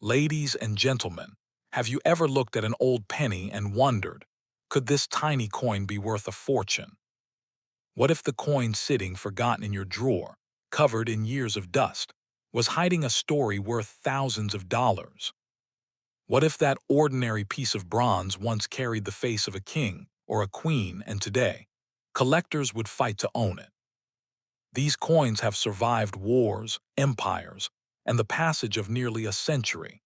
Ladies and gentlemen, have you ever looked at an old penny and wondered, could this tiny coin be worth a fortune? What if the coin sitting forgotten in your drawer, covered in years of dust, was hiding a story worth thousands of dollars? What if that ordinary piece of bronze once carried the face of a king or a queen and today, collectors would fight to own it? These coins have survived wars, empires, and the passage of nearly a century.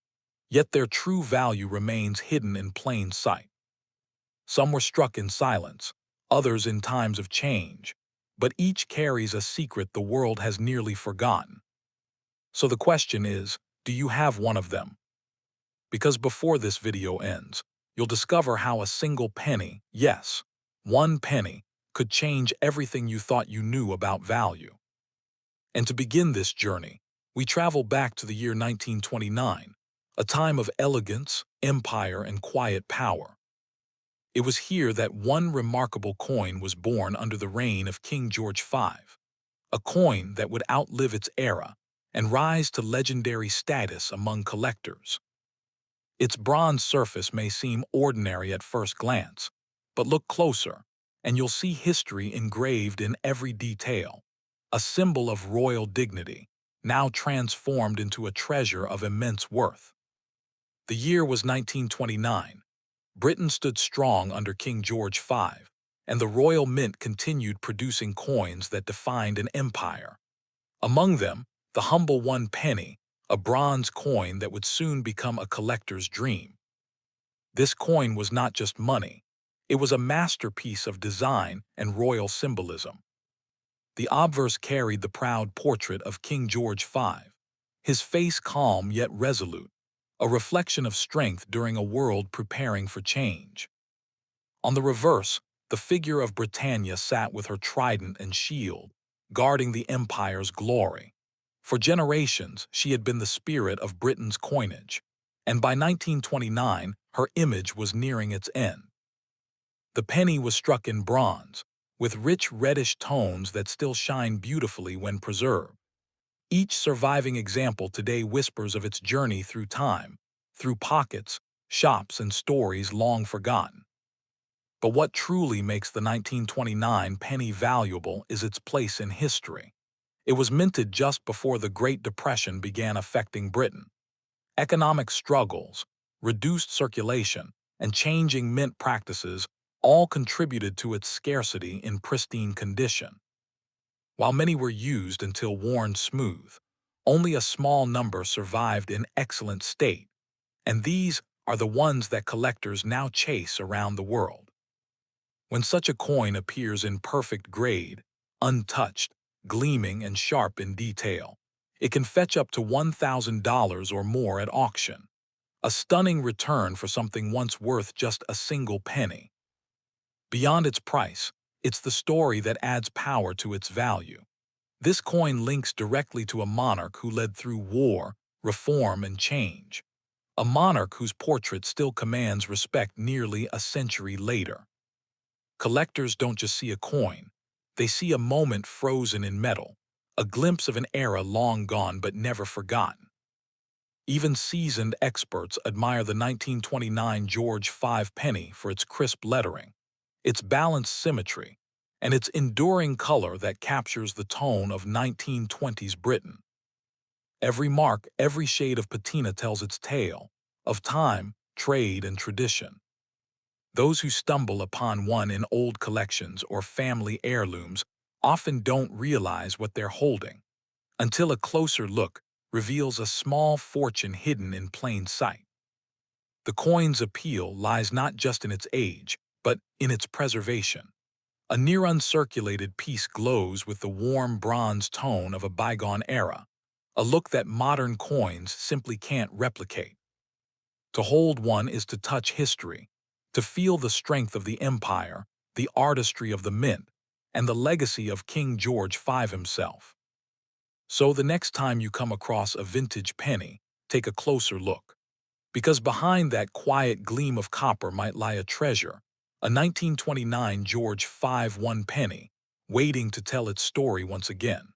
Yet their true value remains hidden in plain sight. Some were struck in silence, others in times of change, but each carries a secret the world has nearly forgotten. So the question is, do you have one of them? Because before this video ends, you'll discover how a single penny, yes, one penny, could change everything you thought you knew about value. And to begin this journey, we travel back to the year 1929, a time of elegance, empire, and quiet power. It was here that one remarkable coin was born under the reign of King George V, a coin that would outlive its era and rise to legendary status among collectors. Its bronze surface may seem ordinary at first glance, but look closer, and you'll see history engraved in every detail, a symbol of royal dignity, now transformed into a treasure of immense worth. The year was 1929. Britain stood strong under King George V, and the Royal Mint continued producing coins that defined an empire. Among them, the humble one penny, a bronze coin that would soon become a collector's dream. This coin was not just money, it was a masterpiece of design and royal symbolism. The obverse carried the proud portrait of King George V, his face calm yet resolute, a reflection of strength during a world preparing for change. On the reverse, the figure of Britannia sat with her trident and shield, guarding the empire's glory. For generations, she had been the spirit of Britain's coinage, and by 1929, her image was nearing its end. The penny was struck in bronze, with rich reddish tones that still shine beautifully when preserved. Each surviving example today whispers of its journey through time, through pockets, shops, and stories long forgotten. But what truly makes the 1929 penny valuable is its place in history. It was minted just before the Great Depression began affecting Britain. Economic struggles, reduced circulation, and changing mint practices all contributed to its scarcity in pristine condition. While many were used until worn smooth, only a small number survived in excellent state, and these are the ones that collectors now chase around the world. When such a coin appears in perfect grade, untouched, gleaming and sharp in detail, it can fetch up to $1,000 or more at auction, a stunning return for something once worth just a single penny. Beyond its price, it's the story that adds power to its value. This coin links directly to a monarch who led through war, reform, and change, a monarch whose portrait still commands respect nearly a century later. Collectors don't just see a coin, they see a moment frozen in metal, a glimpse of an era long gone but never forgotten. Even seasoned experts admire the 1929 George V penny for its crisp lettering, its balanced symmetry, and its enduring color that captures the tone of 1920s Britain. Every mark, every shade of patina tells its tale, of time, trade, and tradition. Those who stumble upon one in old collections or family heirlooms often don't realize what they're holding, until a closer look reveals a small fortune hidden in plain sight. The coin's appeal lies not just in its age, but in its preservation. A near-uncirculated piece glows with the warm bronze tone of a bygone era, a look that modern coins simply can't replicate. To hold one is to touch history, to feel the strength of the empire, the artistry of the mint, and the legacy of King George V himself. So the next time you come across a vintage penny, take a closer look. Because behind that quiet gleam of copper might lie a treasure, a 1929 George V one penny, waiting to tell its story once again.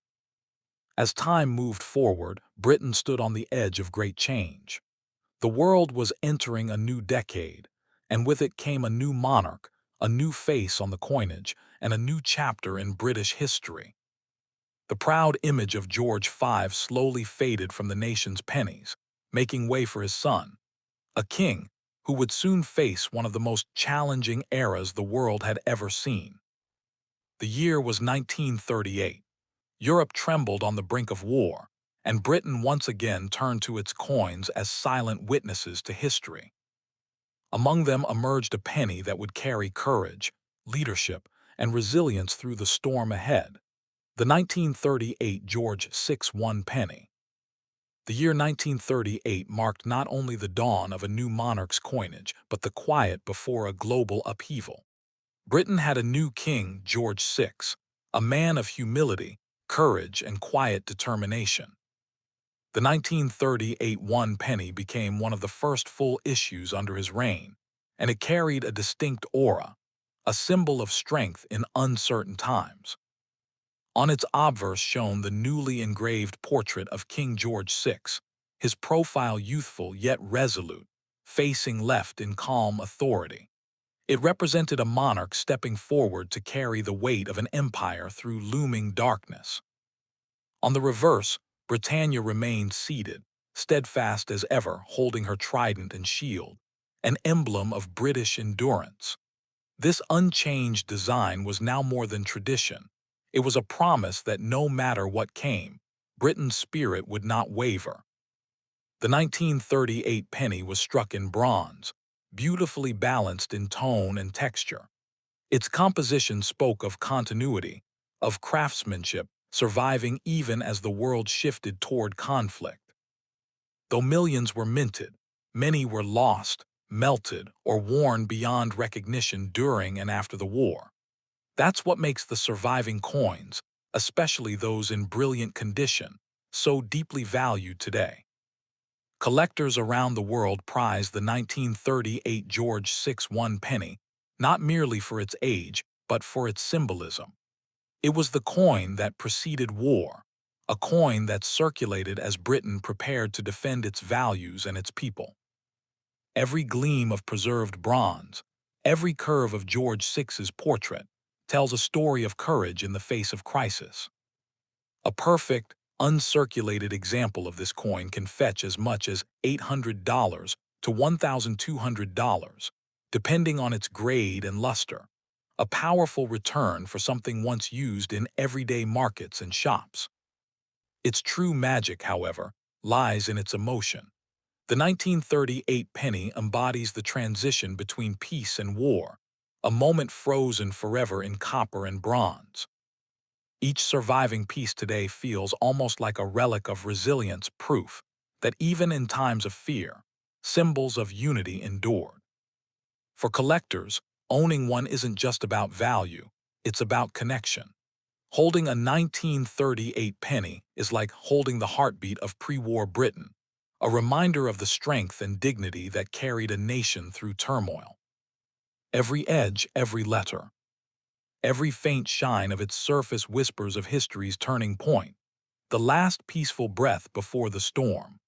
As time moved forward, Britain stood on the edge of great change. The world was entering a new decade, and with it came a new monarch, a new face on the coinage, and a new chapter in British history. The proud image of George V slowly faded from the nation's pennies, making way for his son, a king who would soon face one of the most challenging eras the world had ever seen. The year was 1938. Europe trembled on the brink of war, and Britain once again turned to its coins as silent witnesses to history. Among them emerged a penny that would carry courage, leadership, and resilience through the storm ahead. The 1938 George VI penny. The year 1938 marked not only the dawn of a new monarch's coinage, but the quiet before a global upheaval. Britain had a new king, George VI, a man of humility, courage, and quiet determination. The 1938 one penny became one of the first full issues under his reign, and it carried a distinct aura, a symbol of strength in uncertain times. On its obverse shone the newly engraved portrait of King George VI, his profile youthful yet resolute, facing left in calm authority. It represented a monarch stepping forward to carry the weight of an empire through looming darkness. On the reverse, Britannia remained seated, steadfast as ever, holding her trident and shield, an emblem of British endurance. This unchanged design was now more than tradition. It was a promise that no matter what came, Britain's spirit would not waver. The 1938 penny was struck in bronze, beautifully balanced in tone and texture. Its composition spoke of continuity, of craftsmanship, surviving even as the world shifted toward conflict. Though millions were minted, many were lost, melted, or worn beyond recognition during and after the war. That's what makes the surviving coins, especially those in brilliant condition, so deeply valued today. Collectors around the world prize the 1938 George VI one penny, not merely for its age, but for its symbolism. It was the coin that preceded war, a coin that circulated as Britain prepared to defend its values and its people. Every gleam of preserved bronze, every curve of George VI's portrait, tells a story of courage in the face of crisis. A perfect, uncirculated example of this coin can fetch as much as $800 to $1,200, depending on its grade and luster, a powerful return for something once used in everyday markets and shops. Its true magic, however, lies in its emotion. The 1938 penny embodies the transition between peace and war, a moment frozen forever in copper and bronze. Each surviving piece today feels almost like a relic of resilience, proof that even in times of fear, symbols of unity endured. For collectors, owning one isn't just about value, it's about connection. Holding a 1938 penny is like holding the heartbeat of pre-war Britain, a reminder of the strength and dignity that carried a nation through turmoil. Every edge, every letter, every faint shine of its surface whispers of history's turning point, the last peaceful breath before the storm.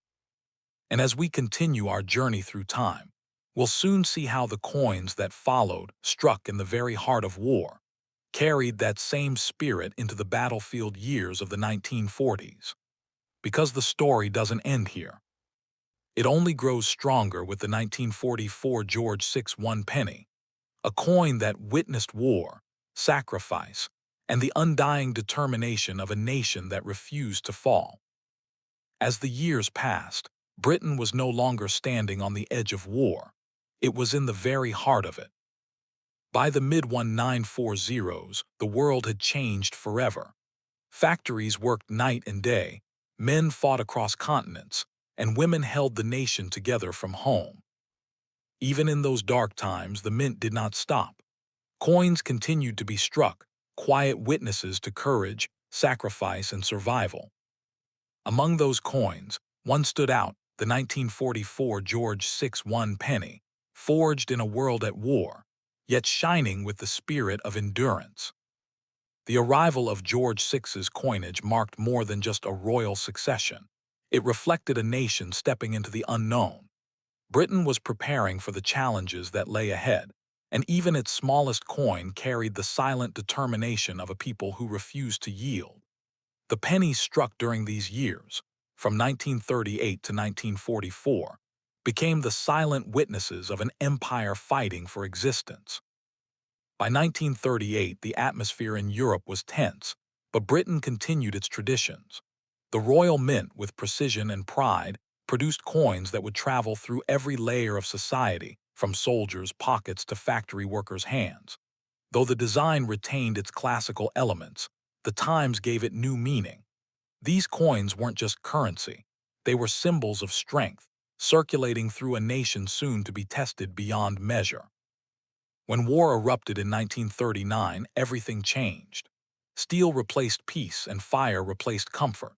And as we continue our journey through time, we'll soon see how the coins that followed, struck in the very heart of war, carried that same spirit into the battlefield years of the 1940s. Because the story doesn't end here. It only grows stronger with the 1944 George VI one penny, a coin that witnessed war, sacrifice, and the undying determination of a nation that refused to fall. As the years passed, Britain was no longer standing on the edge of war. It was in the very heart of it. By the mid-1940s, the world had changed forever. Factories worked night and day, men fought across continents, and women held the nation together from home. Even in those dark times, the mint did not stop. Coins continued to be struck, quiet witnesses to courage, sacrifice, and survival. Among those coins, one stood out, the 1944 George VI one penny, forged in a world at war, yet shining with the spirit of endurance. The arrival of George VI's coinage marked more than just a royal succession. It reflected a nation stepping into the unknown. Britain was preparing for the challenges that lay ahead, and even its smallest coin carried the silent determination of a people who refused to yield. The pennies struck during these years, from 1938 to 1944, became the silent witnesses of an empire fighting for existence. By 1938, the atmosphere in Europe was tense, but Britain continued its traditions. The Royal Mint, with precision and pride, produced coins that would travel through every layer of society, from soldiers' pockets to factory workers' hands. Though the design retained its classical elements, the times gave it new meaning. These coins weren't just currency. They were symbols of strength, circulating through a nation soon to be tested beyond measure. When war erupted in 1939, everything changed. Steel replaced peace and fire replaced comfort.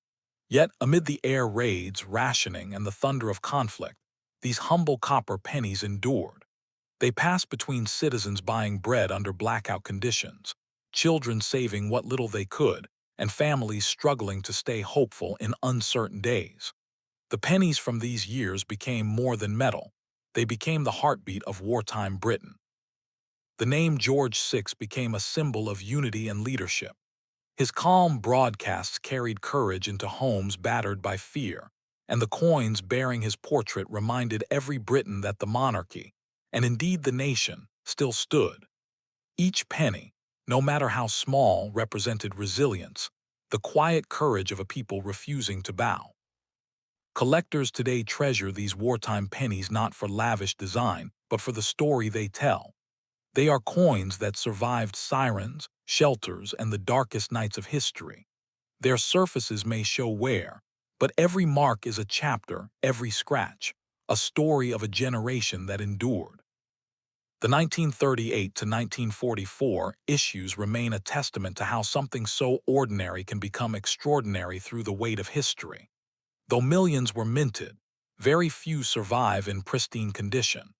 Yet, amid the air raids, rationing, and the thunder of conflict, these humble copper pennies endured. They passed between citizens buying bread under blackout conditions, children saving what little they could, and families struggling to stay hopeful in uncertain days. The pennies from these years became more than metal. They became the heartbeat of wartime Britain. The name George VI became a symbol of unity and leadership. His calm broadcasts carried courage into homes battered by fear, and the coins bearing his portrait reminded every Briton that the monarchy, and indeed the nation, still stood. Each penny, no matter how small, represented resilience, the quiet courage of a people refusing to bow. Collectors today treasure these wartime pennies not for lavish design, but for the story they tell. They are coins that survived sirens, shelters, and the darkest nights of history. Their surfaces may show wear, but every mark is a chapter, every scratch, a story of a generation that endured. The 1938 to 1944 issues remain a testament to how something so ordinary can become extraordinary through the weight of history. Though millions were minted, very few survive in pristine condition.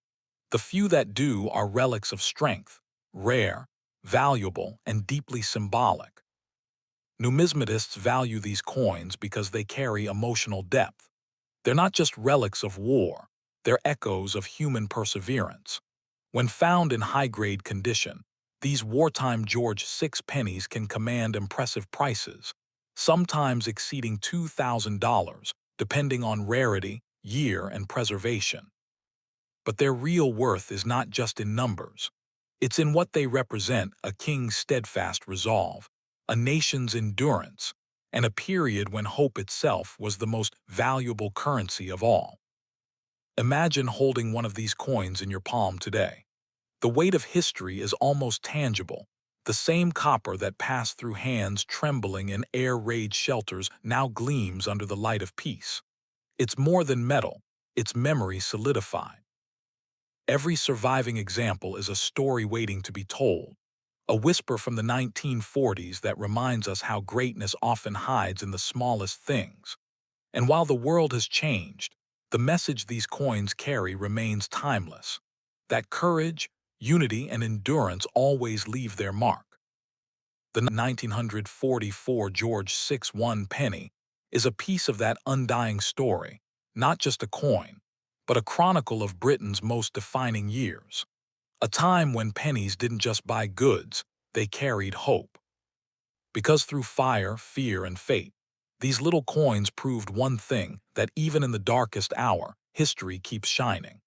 The few that do are relics of strength, rare, valuable, and deeply symbolic. Numismatists value these coins because they carry emotional depth. They're not just relics of war, they're echoes of human perseverance. When found in high-grade condition, these wartime George VI pennies can command impressive prices, sometimes exceeding $2,000, depending on rarity, year, and preservation. But their real worth is not just in numbers. It's in what they represent: a king's steadfast resolve, a nation's endurance, and a period when hope itself was the most valuable currency of all. Imagine holding one of these coins in your palm today. The weight of history is almost tangible. The same copper that passed through hands trembling in air-raid shelters now gleams under the light of peace. It's more than metal, it's memory solidified. Every surviving example is a story waiting to be told, a whisper from the 1940s that reminds us how greatness often hides in the smallest things. And while the world has changed, the message these coins carry remains timeless: that courage, unity, and endurance always leave their mark. The 1944 George VI penny is a piece of that undying story, not just a coin, but a chronicle of Britain's most defining years. A time when pennies didn't just buy goods, they carried hope. Because through fire, fear, and fate, these little coins proved one thing: that even in the darkest hour, history keeps shining.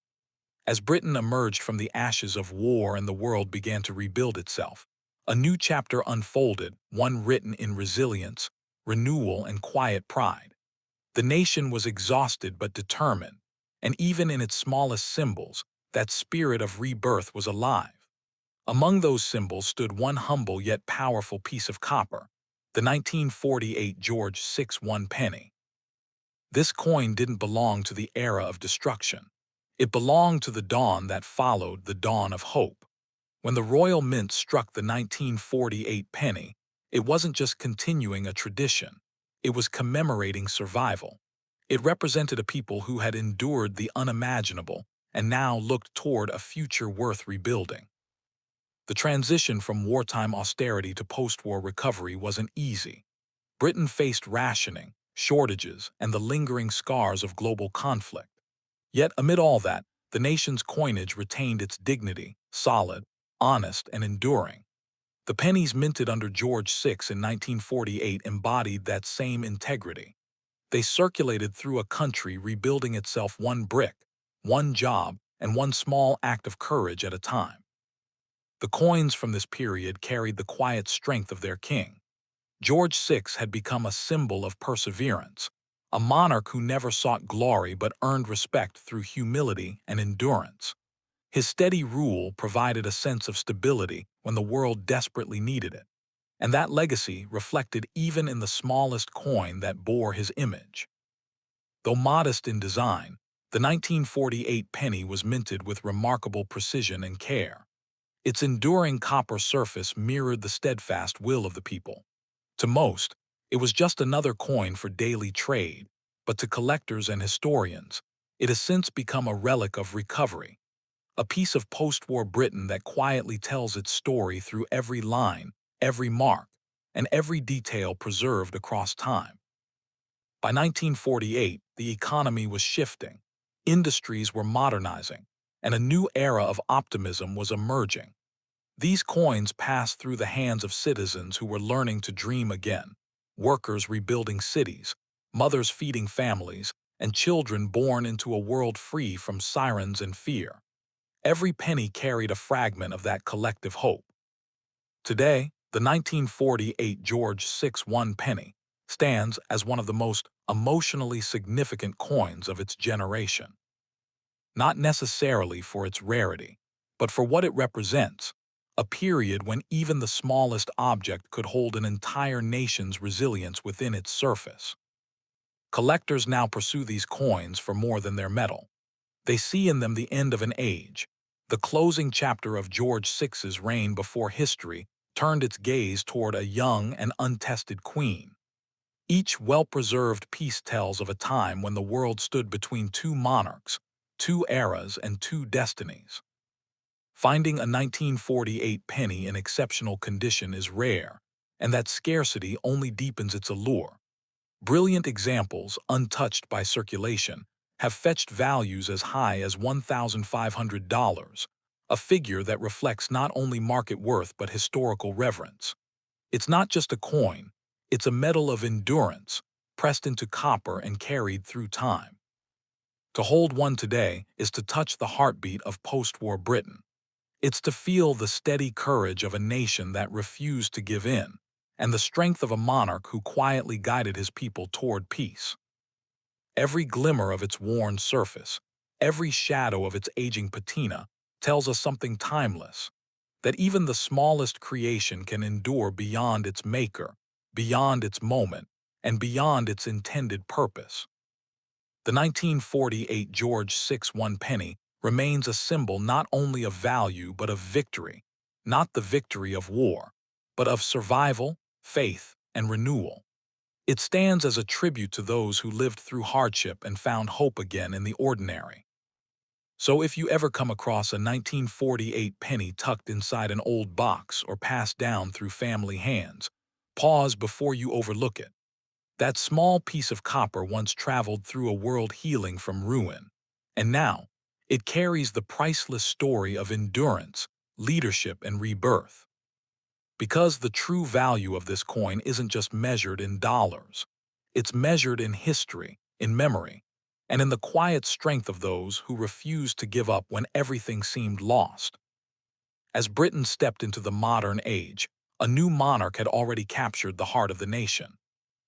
As Britain emerged from the ashes of war and the world began to rebuild itself, a new chapter unfolded, one written in resilience, renewal, and quiet pride. The nation was exhausted but determined, and even in its smallest symbols, that spirit of rebirth was alive. Among those symbols stood one humble yet powerful piece of copper: the 1948 George VI penny. This coin didn't belong to the era of destruction. It belonged to the dawn that followed the dawn of hope. When the Royal Mint struck the 1948 penny, it wasn't just continuing a tradition, it was commemorating survival. It represented a people who had endured the unimaginable and now looked toward a future worth rebuilding. The transition from wartime austerity to post-war recovery wasn't easy. Britain faced rationing, shortages, and the lingering scars of global conflict. Yet amid all that, the nation's coinage retained its dignity, solid, honest, and enduring. The pennies minted under George VI in 1948 embodied that same integrity. They circulated through a country rebuilding itself one brick, one job, and one small act of courage at a time. The coins from this period carried the quiet strength of their king. George VI had become a symbol of perseverance, a monarch who never sought glory but earned respect through humility and endurance. His steady rule provided a sense of stability when the world desperately needed it, and that legacy reflected even in the smallest coin that bore his image. Though modest in design, the 1948 penny was minted with remarkable precision and care. Its enduring copper surface mirrored the steadfast will of the people. To most, it was just another coin for daily trade, but to collectors and historians, it has since become a relic of recovery, a piece of post-war Britain that quietly tells its story through every line, every mark, and every detail preserved across time. By 1948, the economy was shifting, industries were modernizing, and a new era of optimism was emerging. These coins passed through the hands of citizens who were learning to dream again, workers rebuilding cities, mothers feeding families, and children born into a world free from sirens and fear. Every penny carried a fragment of that collective hope. Today, the 1948 George VI one penny stands as one of the most emotionally significant coins of its generation. Not necessarily for its rarity, but for what it represents, a period when even the smallest object could hold an entire nation's resilience within its surface. Collectors now pursue these coins for more than their metal. They see in them the end of an age, the closing chapter of George VI's reign before history turned its gaze toward a young and untested queen. Each well-preserved piece tells of a time when the world stood between two monarchs, two eras, and two destinies. Finding a 1948 penny in exceptional condition is rare, and that scarcity only deepens its allure. Brilliant examples, untouched by circulation, have fetched values as high as $1,500, a figure that reflects not only market worth but historical reverence. It's not just a coin, it's a medal of endurance, pressed into copper and carried through time. To hold one today is to touch the heartbeat of post-war Britain. It's to feel the steady courage of a nation that refused to give in, and the strength of a monarch who quietly guided his people toward peace. Every glimmer of its worn surface, every shadow of its aging patina, tells us something timeless, that even the smallest creation can endure beyond its maker, beyond its moment, and beyond its intended purpose. The 1948 George VI one penny remains a symbol not only of value but of victory, not the victory of war, but of survival, faith, and renewal. It stands as a tribute to those who lived through hardship and found hope again in the ordinary. So if you ever come across a 1948 penny tucked inside an old box or passed down through family hands, pause before you overlook it. That small piece of copper once traveled through a world healing from ruin, and now it carries the priceless story of endurance, leadership, and rebirth. Because the true value of this coin isn't just measured in dollars. It's measured in history, in memory, and in the quiet strength of those who refused to give up when everything seemed lost. As Britain stepped into the modern age, a new monarch had already captured the heart of the nation.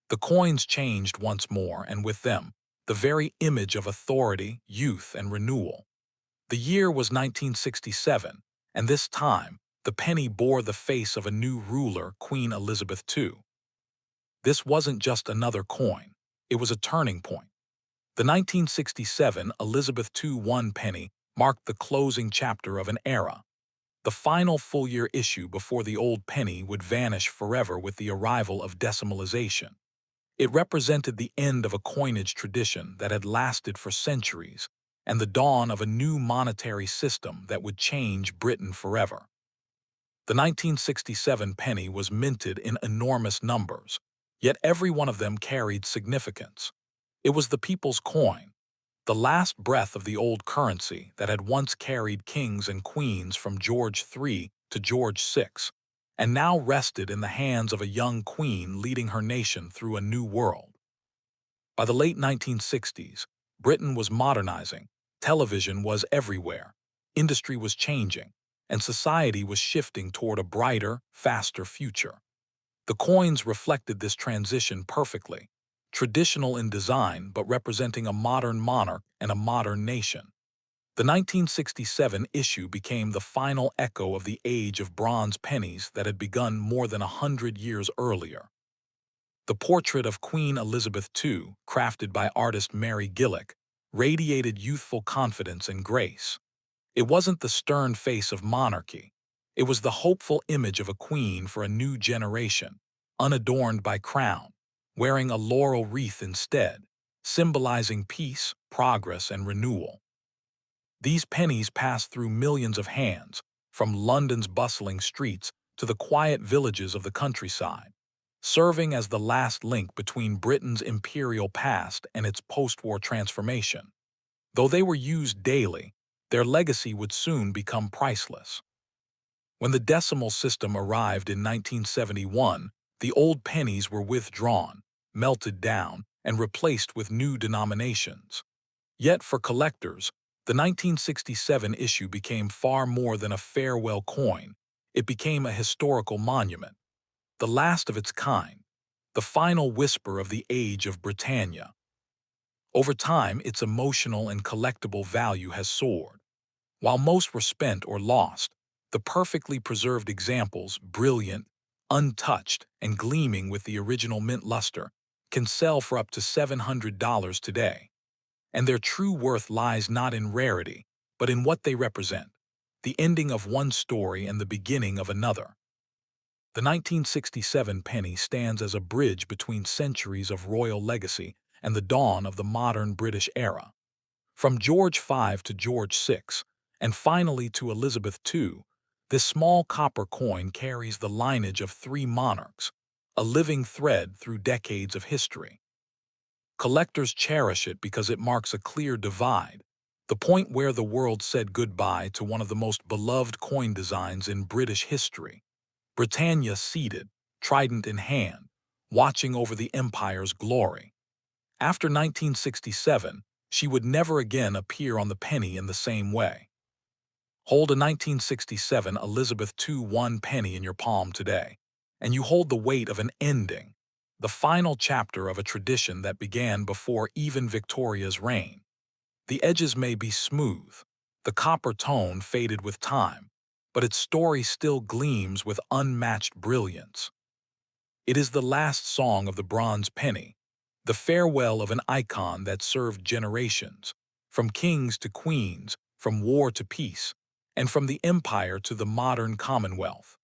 The coins changed once more, and with them, the very image of authority, youth, and renewal. The year was 1967, and this time, the penny bore the face of a new ruler, Queen Elizabeth II. This wasn't just another coin, it was a turning point. The 1967 Elizabeth II one penny marked the closing chapter of an era, the final full-year issue before the old penny would vanish forever with the arrival of decimalization. It represented the end of a coinage tradition that had lasted for centuries and the dawn of a new monetary system that would change Britain forever. The 1967 penny was minted in enormous numbers, yet every one of them carried significance. It was the people's coin, the last breath of the old currency that had once carried kings and queens from George III to George VI, and now rested in the hands of a young queen leading her nation through a new world. By the late 1960s, Britain was modernizing, television was everywhere, industry was changing, and society was shifting toward a brighter, faster future. The coins reflected this transition perfectly, traditional in design but representing a modern monarch and a modern nation. The 1967 issue became the final echo of the age of bronze pennies that had begun more than 100 years earlier. The portrait of Queen Elizabeth II, crafted by artist Mary Gillick, radiated youthful confidence and grace. It wasn't the stern face of monarchy. It was the hopeful image of a queen for a new generation, unadorned by crown, wearing a laurel wreath instead, symbolizing peace, progress, and renewal. These pennies passed through millions of hands, from London's bustling streets to the quiet villages of the countryside, serving as the last link between Britain's imperial past and its post-war transformation. Though they were used daily, their legacy would soon become priceless. When the decimal system arrived in 1971, the old pennies were withdrawn, melted down, and replaced with new denominations. Yet for collectors, the 1967 issue became far more than a farewell coin. It became a historical monument, the last of its kind, the final whisper of the age of Britannia. Over time, its emotional and collectible value has soared. While most were spent or lost, the perfectly preserved examples, brilliant, untouched, and gleaming with the original mint luster, can sell for up to $700 today. And their true worth lies not in rarity, but in what they represent, the ending of one story and the beginning of another. The 1967 penny stands as a bridge between centuries of royal legacy and the dawn of the modern British era. From George V to George VI, and finally to Elizabeth II, this small copper coin carries the lineage of three monarchs, a living thread through decades of history. Collectors cherish it because it marks a clear divide, the point where the world said goodbye to one of the most beloved coin designs in British history. Britannia seated, trident in hand, watching over the empire's glory. After 1967, she would never again appear on the penny in the same way. Hold a 1967 Elizabeth II penny in your palm today, and you hold the weight of an ending, the final chapter of a tradition that began before even Victoria's reign. The edges may be smooth, the copper tone faded with time, but its story still gleams with unmatched brilliance. It is the last song of the bronze penny, the farewell of an icon that served generations, from kings to queens, from war to peace, and from the empire to the modern commonwealth.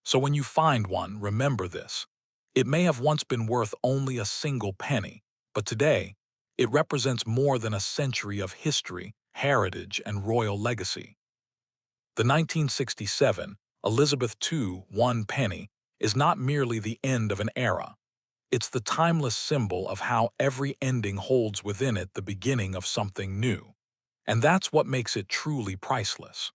So when you find one, remember this. It may have once been worth only a single penny, but today, it represents more than a century of history, heritage, and royal legacy. The 1967 Elizabeth II penny is not merely the end of an era. It's the timeless symbol of how every ending holds within it the beginning of something new. And that's what makes it truly priceless.